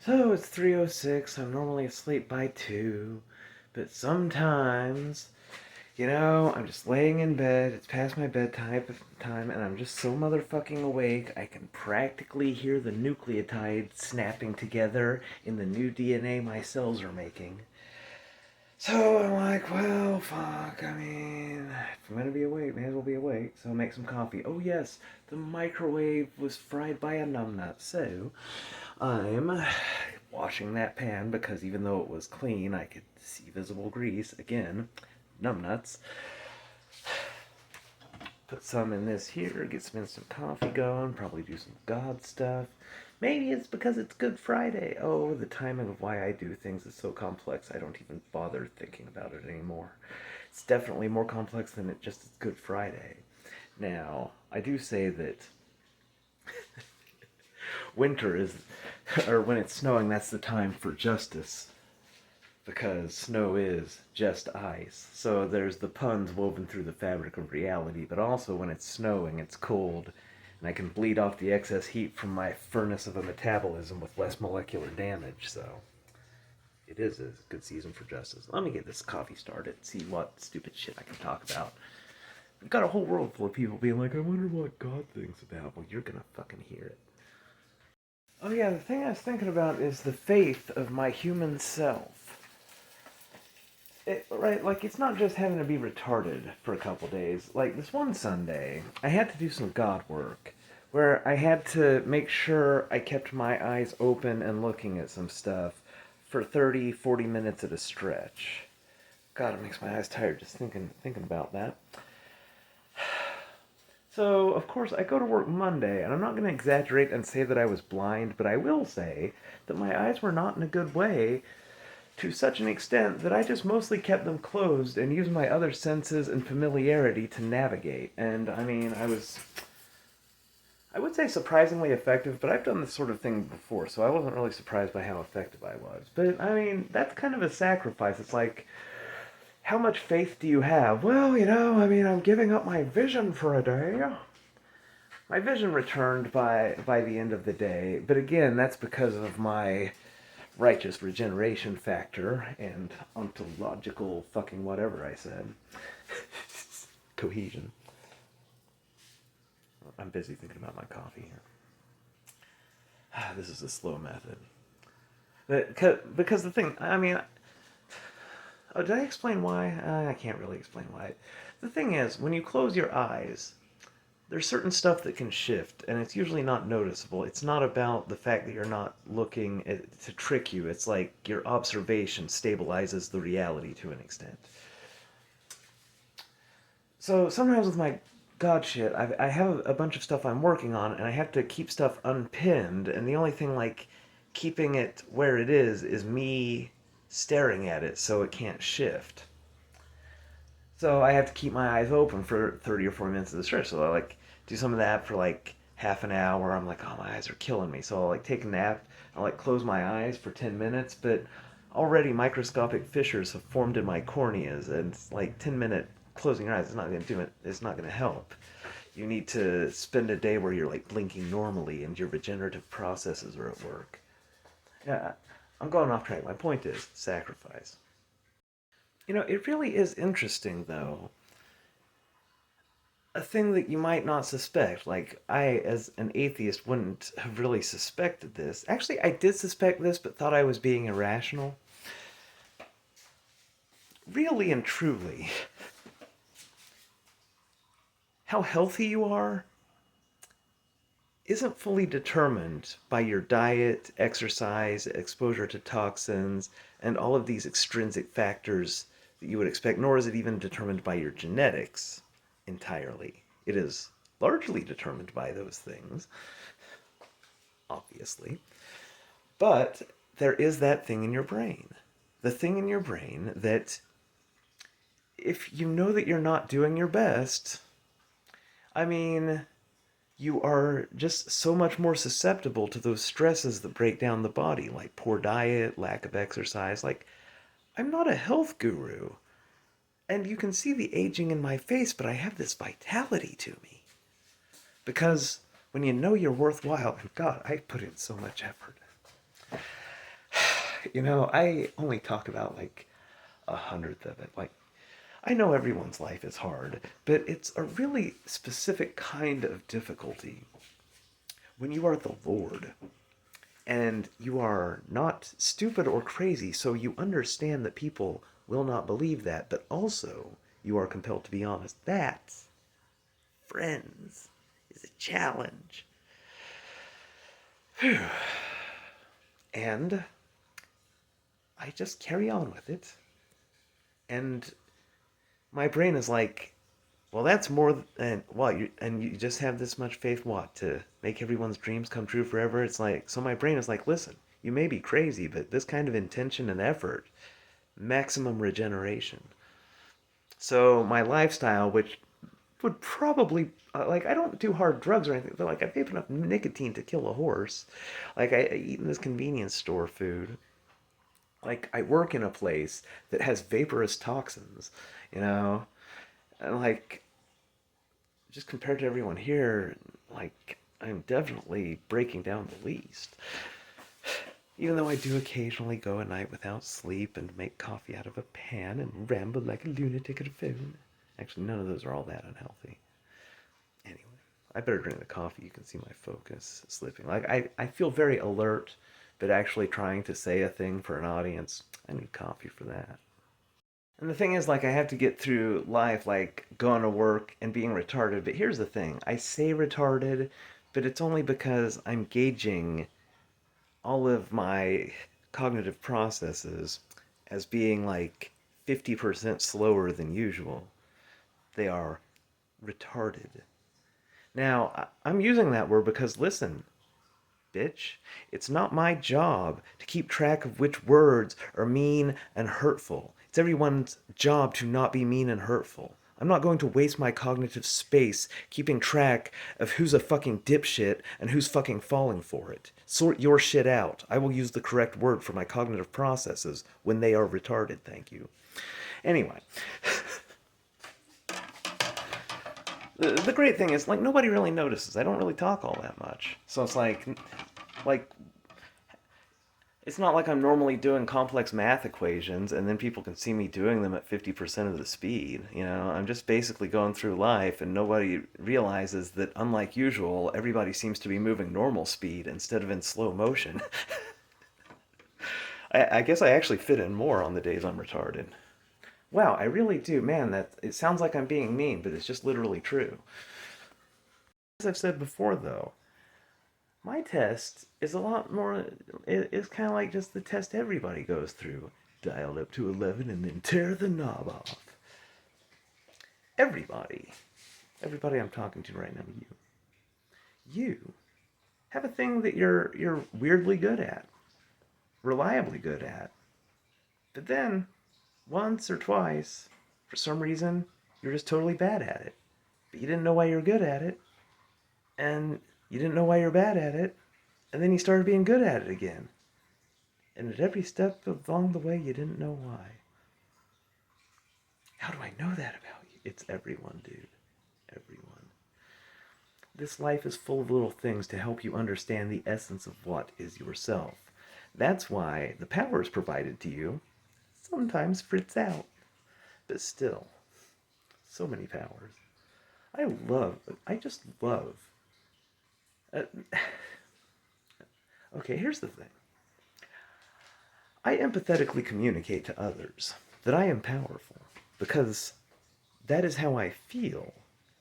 So it's 3:06. I'm normally asleep by 2, but sometimes, I'm just laying in bed. It's past my bedtime, and I'm just so motherfucking awake. I can practically hear the nucleotides snapping together in the new DNA my cells are making. So I'm like, well, fuck. I mean, if I'm gonna be awake, may as well be awake. So I'll make some coffee. Oh yes, the microwave was fried by a numbnut. So I'm washing that pan because even though it was clean, I could see visible grease. Again, numbnuts. Put some in this here, get some instant coffee going, probably do some God stuff. Maybe it's because it's Good Friday. Oh, the timing of why I do things is so complex, I don't even bother thinking about it anymore. It's definitely more complex than it just is Good Friday. Now, I do say that winter is, or when it's snowing, that's the time for justice. Because snow is just ice. So there's the puns woven through the fabric of reality, but also when it's snowing, it's cold, and I can bleed off the excess heat from my furnace of a metabolism with less molecular damage, so it is a good season for justice. Let me get this coffee started, see what stupid shit I can talk about. We've got a whole world full of people being like, I wonder what God thinks about. Well, you're gonna fucking hear it. Oh yeah, the thing I was thinking about is the faith of my human self. Right, like it's not just having to be retarded for a couple days. Like this one Sunday, I had to do some God work where I had to make sure I kept my eyes open and looking at some stuff for 30, 40 minutes at a stretch. God, it makes my eyes tired just thinking about that. So, of course, I go to work Monday, and I'm not going to exaggerate and say that I was blind, but I will say that my eyes were not in a good way to such an extent that I just mostly kept them closed and used my other senses and familiarity to navigate. And I mean, I would say surprisingly effective, but I've done this sort of thing before, so I wasn't really surprised by how effective I was. But I mean, that's kind of a sacrifice. It's like, how much faith do you have? Well, I mean, I'm giving up my vision for a day. My vision returned by the end of the day, but again, that's because of my righteous regeneration factor and ontological fucking whatever I said. Cohesion. I'm busy thinking about my coffee here. This is a slow method. Because the thing, I mean, oh, did I explain why? I can't really explain why. The thing is, when you close your eyes, there's certain stuff that can shift, and it's usually not noticeable. It's not about the fact that you're not looking to trick you. It's like your observation stabilizes the reality to an extent. So sometimes with my God shit, I have a bunch of stuff I'm working on, and I have to keep stuff unpinned, and the only thing like keeping it where it is me staring at it so it can't shift. So I have to keep my eyes open for 30 or 40 minutes of the stretch. So I like do some of that for like half an hour. I'm like, oh, my eyes are killing me. So I'll like take a nap. I'll like close my eyes for 10 minutes, but already microscopic fissures have formed in my corneas, and it's like 10-minute closing your eyes is not going to do it. It's not going to help. You need to spend a day where you're like blinking normally and your regenerative processes are at work. Yeah, I'm going off track. My point is sacrifice. It really is interesting though, a thing that you might not suspect. Like, I, as an atheist, wouldn't have really suspected this. Actually, I did suspect this, but thought I was being irrational. Really and truly, how healthy you are isn't fully determined by your diet, exercise, exposure to toxins, and all of these extrinsic factors that you would expect, nor is it even determined by your genetics entirely. It is largely determined by those things, obviously. But there is that thing in your brain. The thing in your brain that, if you know that you're not doing your best, I mean, you are just so much more susceptible to those stresses that break down the body, like poor diet, lack of exercise. Like, I'm not a health guru, and you can see the aging in my face, but I have this vitality to me. Because when you know you're worthwhile, and God, I put in so much effort. I only talk about like a hundredth of it. Like, I know everyone's life is hard, but it's a really specific kind of difficulty when you are the Lord and you are not stupid or crazy, so you understand that people will not believe that, but also you are compelled to be honest. That, friends, is a challenge. And I just carry on with it. And my brain is like, well, that's more than what you just have this much faith, what, to make everyone's dreams come true forever. It's like, so my brain is like, listen, you may be crazy, but this kind of intention and effort, maximum regeneration. So my lifestyle, which would probably like, I don't do hard drugs or anything, but like I vape enough nicotine to kill a horse. Like I eat in this convenience store food. Like I work in a place that has vaporous toxins, you know, and like just compared to everyone here, like I'm definitely breaking down the least. Even though I do occasionally go a night without sleep and make coffee out of a pan and ramble like a lunatic at a phone. Actually, none of those are all that unhealthy. Anyway, I better drink the coffee. You can see my focus slipping. Like, I feel very alert, but actually trying to say a thing for an audience, I need coffee for that. And the thing is, like, I have to get through life, like, going to work and being retarded. But here's the thing, I say retarded, but it's only because I'm gauging all of my cognitive processes as being like 50% slower than usual. They are retarded. Now, I'm using that word because, listen, bitch, it's not my job to keep track of which words are mean and hurtful. It's everyone's job to not be mean and hurtful. I'm not going to waste my cognitive space keeping track of who's a fucking dipshit and who's fucking falling for it. Sort your shit out. I will use the correct word for my cognitive processes when they are retarded, thank you. Anyway, the great thing is, like, nobody really notices. I don't really talk all that much. So it's like, it's not like I'm normally doing complex math equations and then people can see me doing them at 50% of the speed. I'm just basically going through life and nobody realizes that, unlike usual, everybody seems to be moving normal speed instead of in slow motion. I guess I actually fit in more on the days I'm retarded. Wow, I really do. Man, that it sounds like I'm being mean, but it's just literally true. As I've said before, though, my test is a lot more. It's kind of like just the test everybody goes through. Dial up to 11 and then tear the knob off. Everybody. Everybody I'm talking to right now, you. You have a thing that you're weirdly good at, reliably good at. But then, once or twice, for some reason, you're just totally bad at it. But you didn't know why you're good at it, and you didn't know why you're bad at it, and then you started being good at it again. And at every step along the way, you didn't know why. How do I know that about you? It's everyone, dude. Everyone. This life is full of little things to help you understand the essence of what is yourself. That's why the powers provided to you sometimes fritz out. But still, so many powers. I just love. Uh, okay, here's the thing. I empathetically communicate to others that I am powerful because that is how I feel.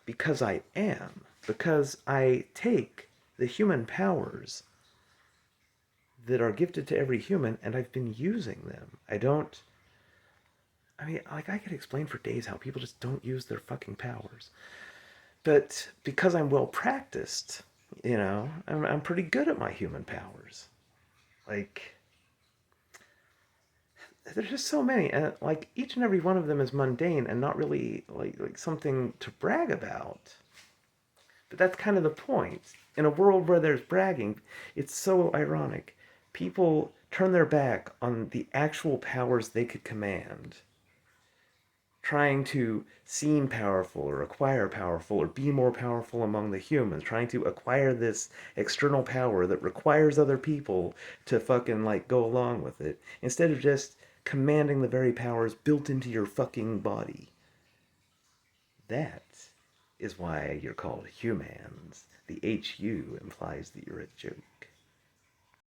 Because I am. Because I take the human powers that are gifted to every human and I've been using them. I don't. I mean, like, I could explain for days how people just don't use their fucking powers. But because I'm well practiced, I'm pretty good at my human powers. Like, there's just so many, and like each and every one of them is mundane and not really like something to brag about. But that's kind of the point. In a world where there's bragging, it's so ironic. People turn their back on the actual powers they could command, trying to seem powerful or acquire powerful or be more powerful among the humans, trying to acquire this external power that requires other people to fucking like go along with it, instead of just commanding the very powers built into your fucking body. That is why you're called humans. The HU implies that you're a joke.